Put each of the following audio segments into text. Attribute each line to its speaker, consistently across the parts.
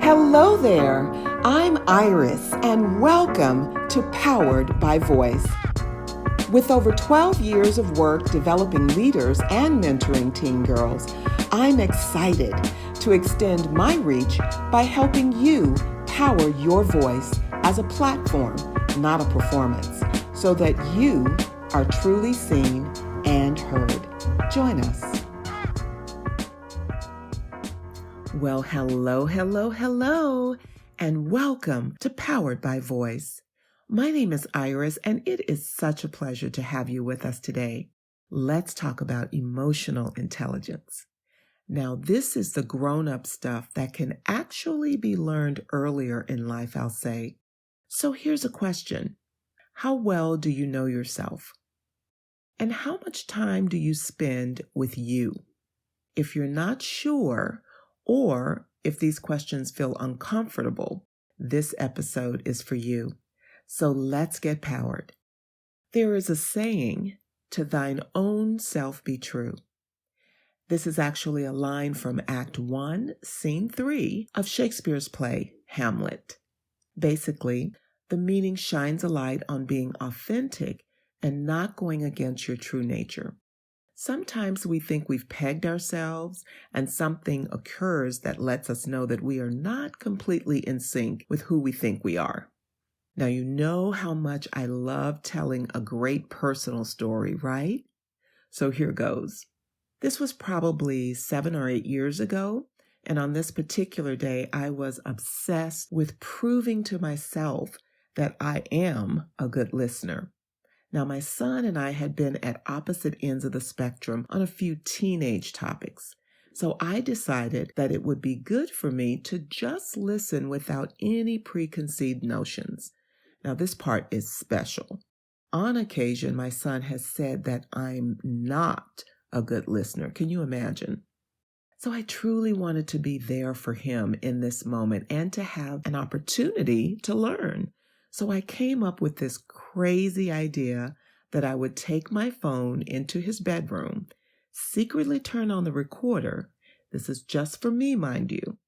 Speaker 1: Hello there, I'm Iris and welcome to Powered by Voice. With over 12 years of work developing leaders and mentoring teen girls, I'm excited to extend my reach by helping you power your voice as a platform, not a performance, so that you are truly seen and heard. Join us. Well, hello, and welcome to Powered by Voice. My name is Iris, and it is such a pleasure to have you with us today. Let's talk about emotional intelligence. Now, this is the grown-up stuff that can actually be learned earlier in life, I'll say. So here's a question. How well do you know yourself? And how much time do you spend with you? If you're not sure, or if these questions feel uncomfortable, this episode is for you. So let's get powered. There is a saying, "To thine own self be true." This is actually a line from Act 1, Scene 3 of Shakespeare's play, Hamlet. Basically, the meaning shines a light on being authentic and not going against your true nature. Sometimes we think we've pegged ourselves and something occurs that lets us know that we are not completely in sync with who we think we are. Now, you know how much I love telling a great personal story, right? So here goes. This was probably 7 or 8 years ago, and on this particular day, I was obsessed with proving to myself that I am a good listener. Now, my son and I had been at opposite ends of the spectrum on a few teenage topics. So I decided that it would be good for me to just listen without any preconceived notions. Now, this part is special. On occasion, my son has said that I'm not a good listener. Can you imagine? So I truly wanted to be there for him in this moment and to have an opportunity to learn. So I came up with this crazy idea that I would take my phone into his bedroom, secretly turn on the recorder, this is just for me, mind you,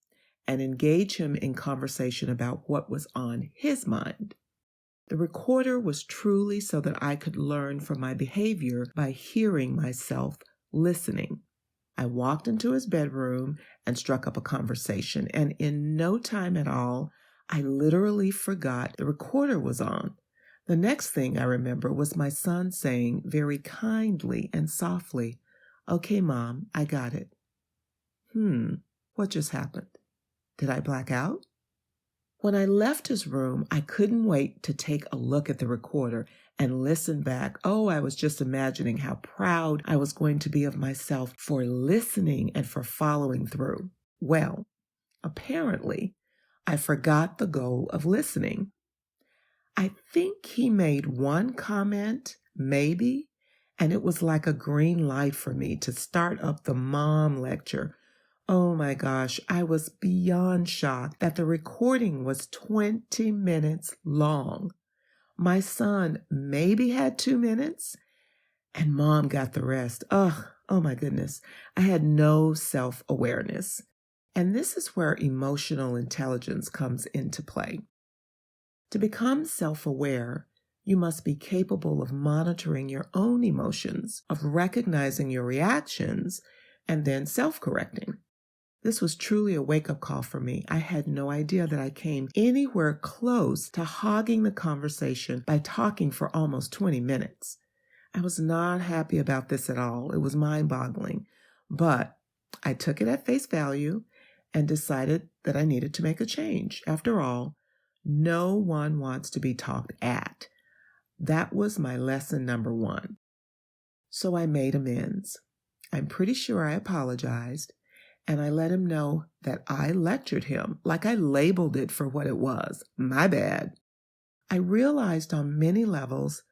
Speaker 1: and engage him in conversation about what was on his mind. The recorder was truly so that I could learn from my behavior by hearing myself listening. I walked into his bedroom and struck up a conversation, and in no time at all, I literally forgot the recorder was on. The next thing I remember was my son saying very kindly and softly, "Okay, Mom, I got it." What just happened? Did I black out? When I left his room, I couldn't wait to take a look at the recorder and listen back. Oh, I was just imagining how proud I was going to be of myself for listening and for following through. Well, apparently, I forgot the goal of listening. I think he made one comment, maybe, and it was like a green light for me to start up the mom lecture. Oh my gosh, I was beyond shocked that the recording was 20 minutes long. My son maybe had 2 minutes, and Mom got the rest. Oh my goodness. I had no self-awareness. And this is where emotional intelligence comes into play. To become self-aware, you must be capable of monitoring your own emotions, of recognizing your reactions, and then self-correcting. This was truly a wake-up call for me. I had no idea that I came anywhere close to hogging the conversation by talking for almost 20 minutes. I was not happy about this at all. It was mind-boggling. But I took it at face value and decided that I needed to make a change. After all, no one wants to be talked at. That was my lesson number 1. So I made amends. I'm pretty sure I apologized, and I let him know that I lectured him, like I labeled it for what it was. My bad. I realized on many levels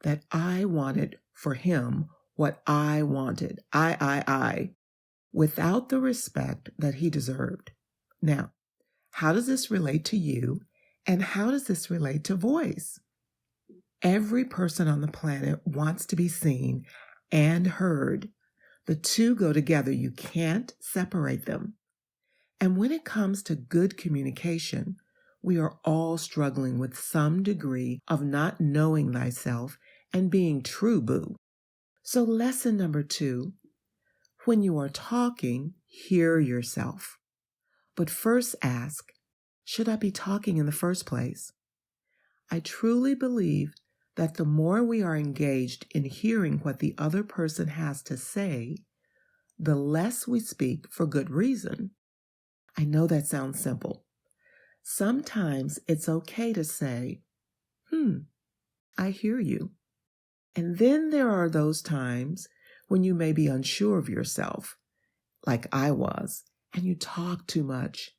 Speaker 1: that I wanted for him what I wanted. I. Without the respect that he deserved. Now, how does this relate to you, and how does this relate to voice? Every person on the planet wants to be seen and heard. The two go together. You can't separate them. And when it comes to good communication, we are all struggling with some degree of not knowing thyself and being true, boo. So, lesson number 2, when you are talking, hear yourself. But first ask, should I be talking in the first place? I truly believe that the more we are engaged in hearing what the other person has to say, the less we speak for good reason. I know that sounds simple. Sometimes it's okay to say, I hear you. And then there are those times when you may be unsure of yourself, like I was, and you talk too much.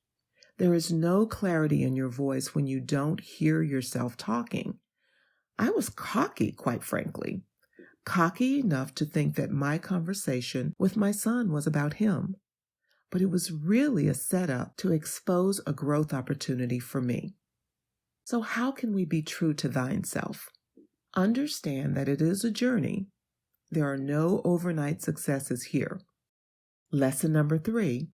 Speaker 1: There is no clarity in your voice when you don't hear yourself talking. I was cocky, quite frankly. Cocky enough to think that my conversation with my son was about him. But it was really a setup to expose a growth opportunity for me. So how can we be true to thine self? Understand that it is a journey. There are no overnight successes here. Lesson number 3,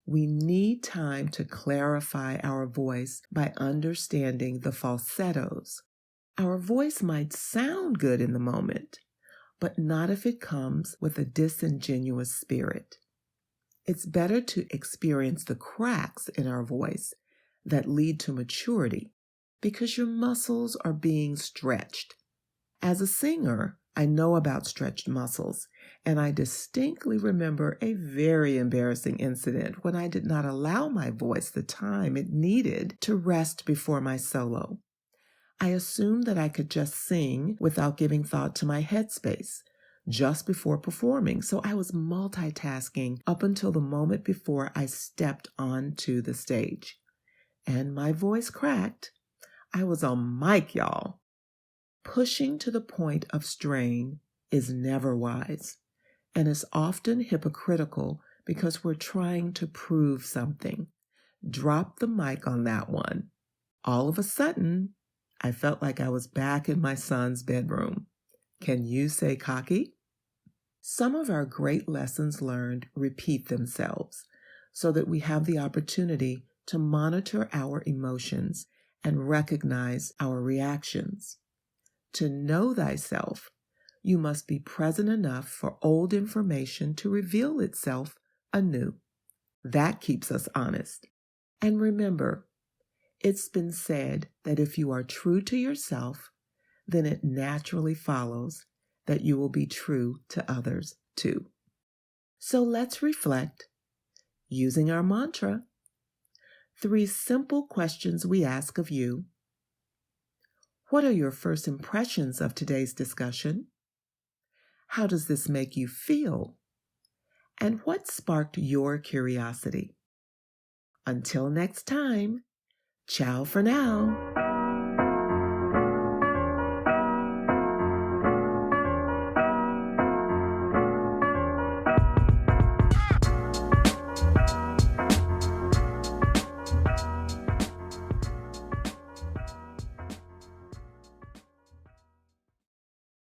Speaker 1: we need time to clarify our voice by understanding the falsettos. Our voice might sound good in the moment, but not if it comes with a disingenuous spirit. It's better to experience the cracks in our voice that lead to maturity because your muscles are being stretched. As a singer, I know about stretched muscles, and I distinctly remember a very embarrassing incident when I did not allow my voice the time it needed to rest before my solo. I assumed that I could just sing without giving thought to my headspace just before performing, so I was multitasking up until the moment before I stepped onto the stage. And my voice cracked. I was on mic, y'all. Pushing to the point of strain is never wise, and is often hypocritical because we're trying to prove something. Drop the mic on that one. All of a sudden, I felt like I was back in my son's bedroom. Can you say cocky? Some of our great lessons learned repeat themselves so that we have the opportunity to monitor our emotions and recognize our reactions. To know thyself, you must be present enough for old information to reveal itself anew. That keeps us honest. And remember, it's been said that if you are true to yourself, then it naturally follows that you will be true to others too. So let's reflect using our mantra. 3 simple questions we ask of you. What are your first impressions of today's discussion? How does this make you feel? And what sparked your curiosity? Until next time, ciao for now.